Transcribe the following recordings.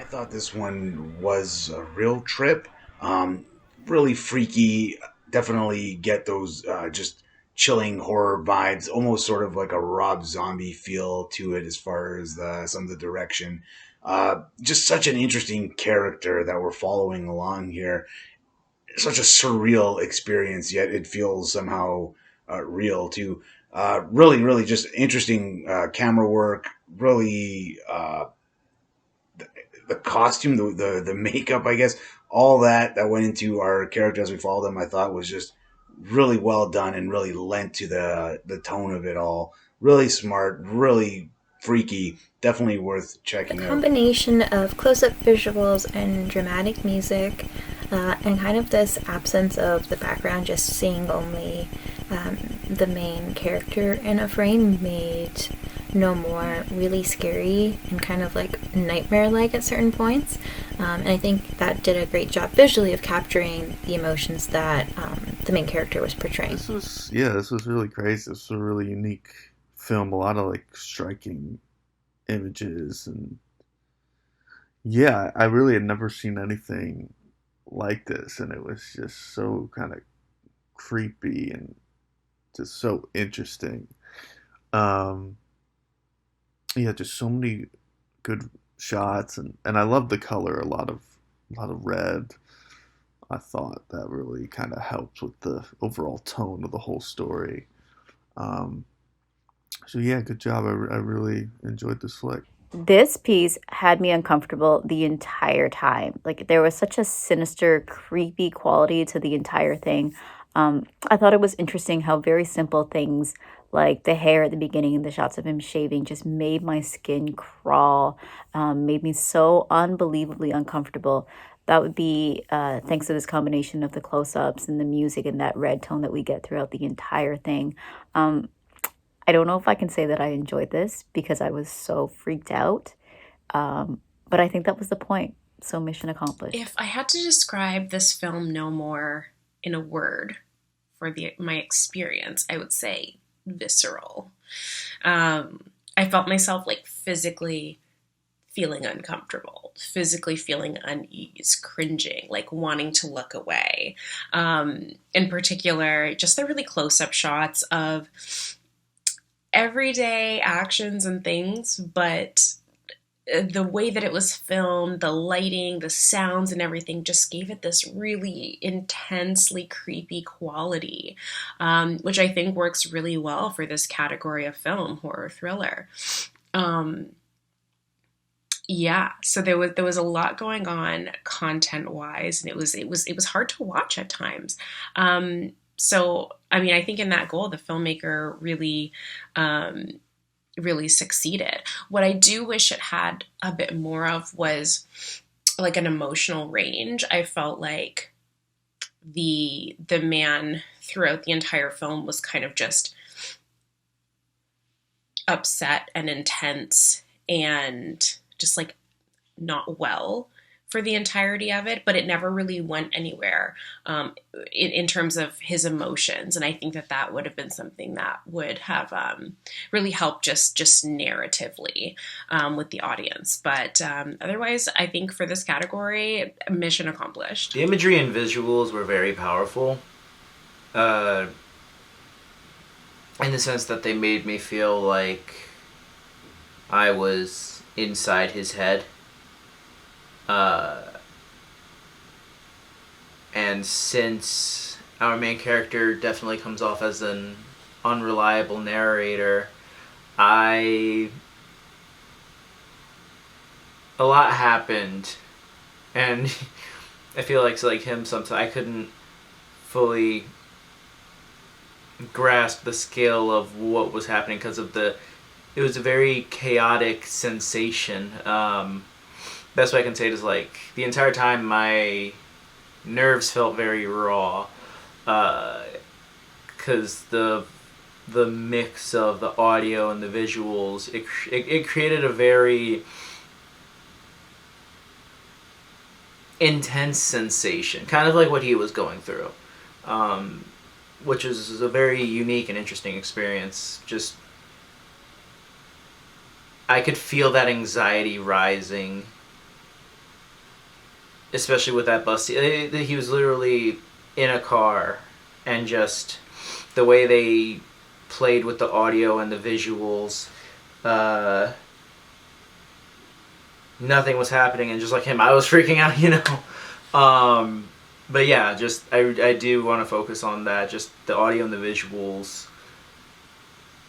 thought this one was a real trip. Um, really freaky. Definitely get those just chilling horror vibes. Almost sort of like a Rob Zombie feel to it as far as some of the direction. Just such an interesting character that we're following along here. Such a surreal experience, yet it feels somehow real too. Really, really just interesting camera work. Really, the costume, the makeup, I guess, all that went into our character as we followed them, I thought was just really well done and really lent to the tone of it all. Really smart, really freaky. Definitely worth The checking out. combination of close up visuals and dramatic music, and kind of this absence of the background, just seeing only the main character in a frame, made No More really scary and kind of like nightmare like at certain points. And I think that did a great job visually of capturing the emotions that the main character was portraying. This was really crazy. This was a really unique film. A lot of like striking images, and yeah, I really had never seen anything like this, and it was just so kind of creepy and just so interesting. Um, yeah, just so many good shots, and I love the color. A lot of red. I thought that really kind of helped with the overall tone of the whole story. Um, so yeah, good job. I really enjoyed this flick. This piece had me uncomfortable the entire time. Like there was such a sinister, creepy quality to the entire thing. I thought it was interesting how very simple things like the hair at the beginning and the shots of him shaving just made my skin crawl, made me so unbelievably uncomfortable. That would be thanks to this combination of the close ups and the music and that red tone that we get throughout the entire thing. Um, I don't know if I can say that I enjoyed this because I was so freaked out. But I think that was the point. So mission accomplished. If I had to describe this film no more in a word for my experience, I would say visceral. I felt myself like physically feeling uncomfortable, physically feeling unease, cringing, like wanting to look away. In particular, just the really close up shots of everyday actions and things, but the way that it was filmed, the lighting, the sounds, and everything just gave it this really intensely creepy quality, which I think works really well for this category of film, horror thriller. Um, yeah, so there was a lot going on content wise, and it was hard to watch at times. So I mean, I think in that goal, the filmmaker um, really succeeded. What I do wish it had a bit more of was like an emotional range. I felt like the man throughout the entire film was kind of just upset and intense and just like not well for the entirety of it, but it never really went anywhere in terms of his emotions. And I think that would have been something that would have really helped just narratively with the audience. But otherwise, I think for this category, mission accomplished. The imagery and visuals were very powerful, uh, in the sense that they made me feel like I was inside his head. Uh, and since our main character definitely comes off as an unreliable narrator, I a lot happened, and I feel like him sometimes I couldn't fully grasp the scale of what was happening because of the it was a very chaotic sensation. Best way I can say it is like the entire time my nerves felt very raw, because the mix of the audio and the visuals it created a very intense sensation, kind of like what he was going through, um, which is a very unique and interesting experience. Just I could feel that anxiety rising especially with that bus. He was literally in a car, and just the way they played with the audio and the visuals, nothing was happening, and just like him, I was freaking out, you know. But yeah, just I do want to focus on that. Just the audio and the visuals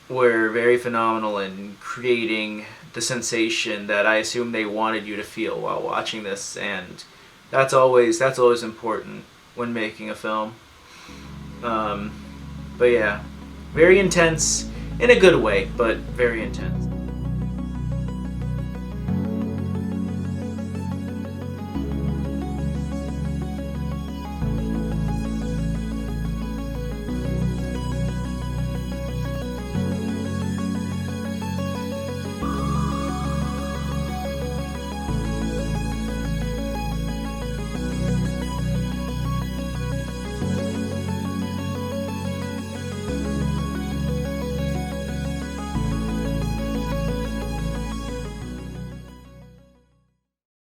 were very phenomenal in creating the sensation that I assume they wanted you to feel while watching this, and that's always important when making a film. But yeah, very intense in a good way, but very intense.